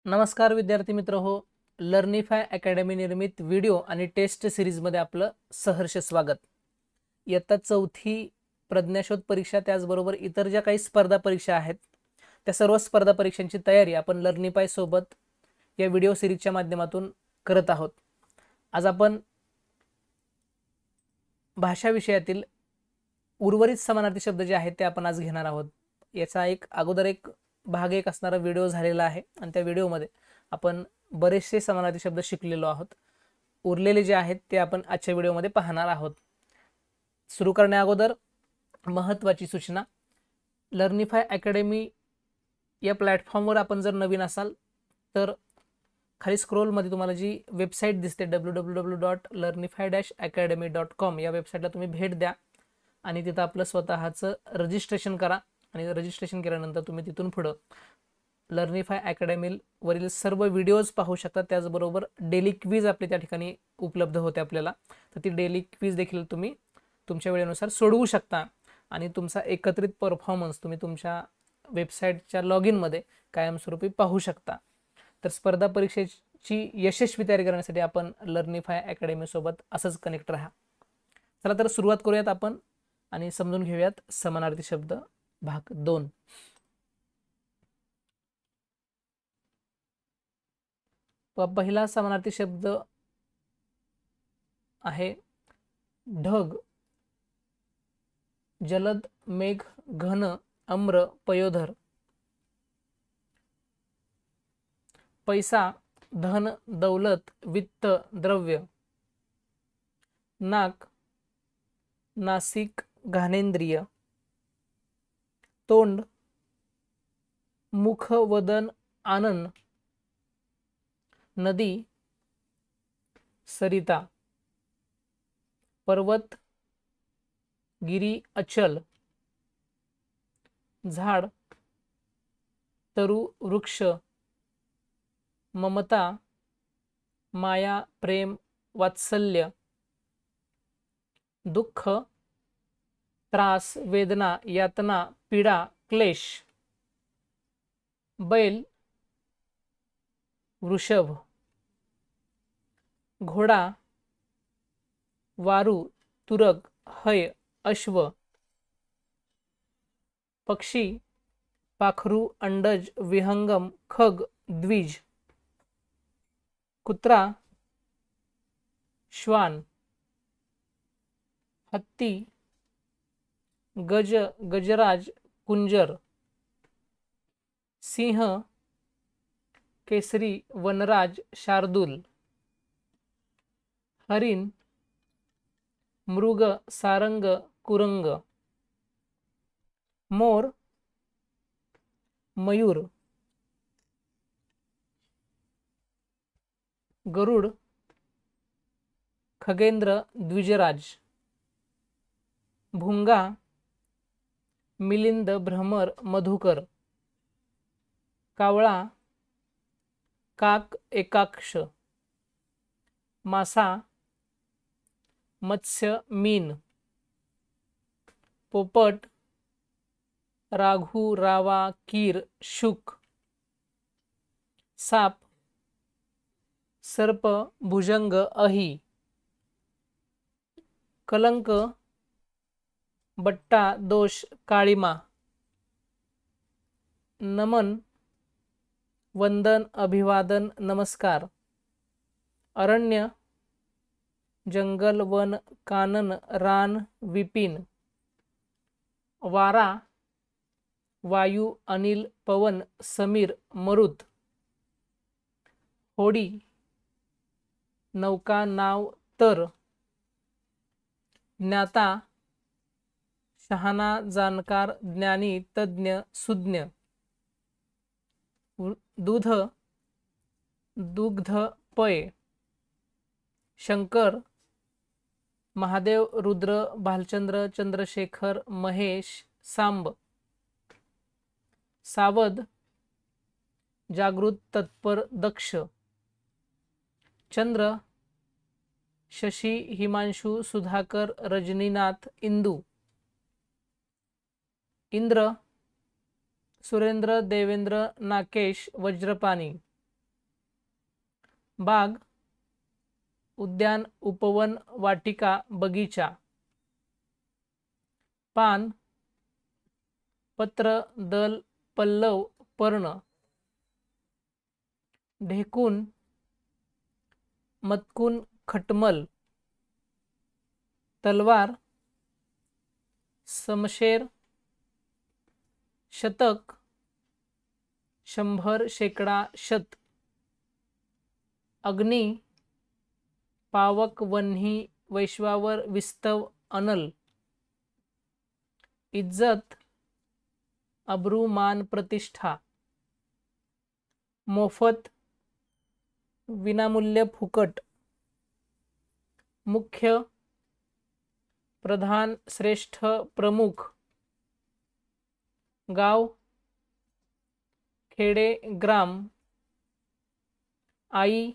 नमस्कार विद्यार्थी मित्र हो, लर्निफाय अकॅडमी निर्मित व्हिडिओ आणि टेस्ट सिरीजमध्ये आपलं सहर्ष स्वागत। इयत्ता चौथी प्रज्ञाशोध परीक्षा त्याचबरोबर इतर ज्या काही स्पर्धा परीक्षा आहेत त्या सर्व स्पर्धा परीक्षांची तयारी आपण लर्निफाय सोबत या व्हिडिओ सिरीजच्या माध्यमातून करत आहोत। आज आपण भाषा विषयातील उर्वरित समानार्थी शब्द जे आहेत ते आपण आज घेणार आहोत। याचा अगोदर एक भाग 1 असणारा व्हिडिओ झालेला आहे आणि त्या व्हिडिओमध्ये आपण बरेचसे समानार्थी शब्द शिकलेलो आहोत। उरलेले जे आहेत ते आपण आजच्या व्हिडिओमध्ये पाहणार आहोत। सुरू करण्या अगोदर महत्त्वाची सूचना, लर्निफाय अकॅडमी या प्लॅटफॉर्मवर आपण जर नवीन असाल तर खाली स्क्रोलमध्ये तुम्हाला जी वेबसाईट दिसते www.learnify-academy.com या वेबसाईटला तुम्ही भेट द्या आणि तिथं आपलं स्वतःचं रजिस्ट्रेशन करा आणि रजिस्ट्रेशन केल्यानंतर तुम्ही तिथून पुढे लर्निफाय अकॅडमी वरील सर्व व्हिडिओज पाहू शकता। त्याचबरोबर डेली क्विज आपली त्या ठिकाणी उपलब्ध होते आपल्याला, तर ती डेली क्विज देखील तुम्ही तुमच्या वेळेनुसार सोडवू शकता आणि तुमचा एकत्रित परफॉर्मन्स तुम्ही तुमच्या वेबसाईटच्या लॉग इनमध्ये कायमस्वरूपी पाहू शकता। तर स्पर्धा परीक्षेची यशस्वी तयारी करण्यासाठी आपण लर्निफाय अकॅडमी सोबत असंच कनेक्ट राहा। चला तर सुरुवात करूयात आपण आणि समजून घेऊयात समानार्थी शब्द भाग 2। पहिला समानार्थी शब्द आहे ढग, जलद, मेघ, घन, अम्र, पयोधर। पैसा, धन, दौलत, वित्त, द्रव्य। नाक, नासिक, घानेंद्रिय। तोंड, मुख, वदन, आनन। नदी, सरिता। पर्वत, गिरी, अचल। झाड, तरु, वृक्ष। ममता, माया, प्रेम, वात्सल्य। दुःख, त्रास, वेदना, यातना, पीडा, क्लेश। बैल, वृषभ। घोडा, वारू, तुरग, हय, अश्व। पक्षी, पाखरू, अंडज, विहंगम, खग, द्विज। कुत्रा, श्वान। हत्ती, गज, गजराज, कुंजर। सिंह, केसरी, वनराज, शार्दूल। हरिण, मृग, सारंग, कुरंग। मोर, मयूर। गरुड, खगेंद्र, द्विजराज। भुंगा, मिलिंद, भ्रमर, मधुकर। कावळा, काक, एकाक्ष। मासा, मत्स्य, मीन। पोपट, राघू, रावा, कीर, शुक। साप, सर्प, भुजंग, अही। कलंक, बट्टा, दोष, काळिमा। नमन, वंदन, अभिवादन, नमस्कार। अरण्य, जंगल, वन, कानन, रान, विपिन। वारा, वायू, अनिल, पवन, समीर, मरुत। होडी, नौका, नाव, तर। ज्ञाता, शहाणा, जाणकार, ज्ञानी, तज्ञ, सुज्ञ। दूध, दुग्ध, पय। शंकर, महादेव, रुद्र, भालचंद्र, चंद्रशेखर, महेश, सांब। सावध, जागृत, तत्पर, दक्ष। चंद्र, शशी, हिमांशु, सुधाकर, रजनीनाथ, इंदू। इंद्र, सुरेंद्र, देवेंद्र, नाकेश, वज्रपाणी। बाग, उद्यान, उपवन, वाटिका, बगीचा. पान, पत्र, दल, पल्लव, पर्ण. ढेकून, मत्कून, खटमल. तलवार, समशेर, शतक, शंभर, शेकडा, शत. अग्नी, पावक, वन्ही, वैश्वावर, विस्तव, अनल. इज्जत, अब्रू, मान, प्रतिष्ठा. मोफत, विनामूल्य, फुकट. मुख्य, प्रधान, श्रेष्ठ, प्रमुख. गाव, खेडे, ग्राम. आई,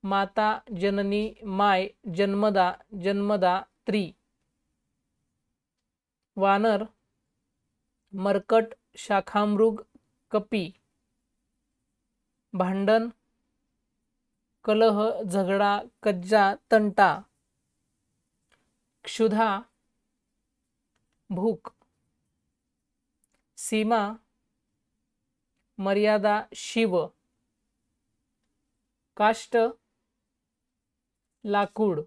माता, जननी, माय, जन्मदा, जन्मदात्री. वानर, मरकट, शाखामृग, कपी. भांडण, कलह, झगडा, कज्जा, तंटा. क्षुधा, भूक. सीमा, मर्यादा, शिव. काष्ट, लाकूड.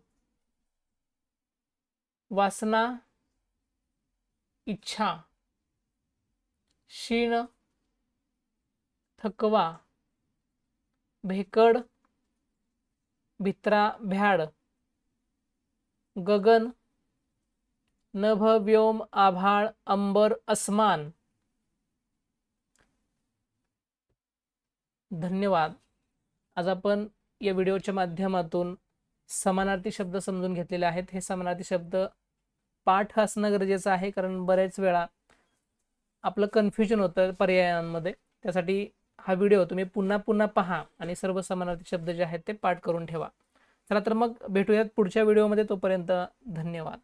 वासना, इच्छा. क्षीण, थकवा. भेकड, भित्रा, भ्याड. गगन, नभ, व्योम, आभाळ, अंबर, अस्मान. धन्यवाद. आज आपण या व्हिडिओच्या माध्यमातून समानार्थी शब्द समजून घेतलेले आहेत. हे समानार्थी शब्द पाठ असणं गरजेचं आहे, कारण बरेच वेळा आपलं कन्फ्युजन होतं पर्यायांमध्ये. त्यासाठी हा व्हिडिओ तुम्ही पुन्हा पुन्हा पहा आणि सर्व समानार्थी शब्द जे आहेत ते पाठ करून ठेवा. चला तर मग भेटूयात पुढच्या व्हिडिओमध्ये. तोपर्यंत धन्यवाद.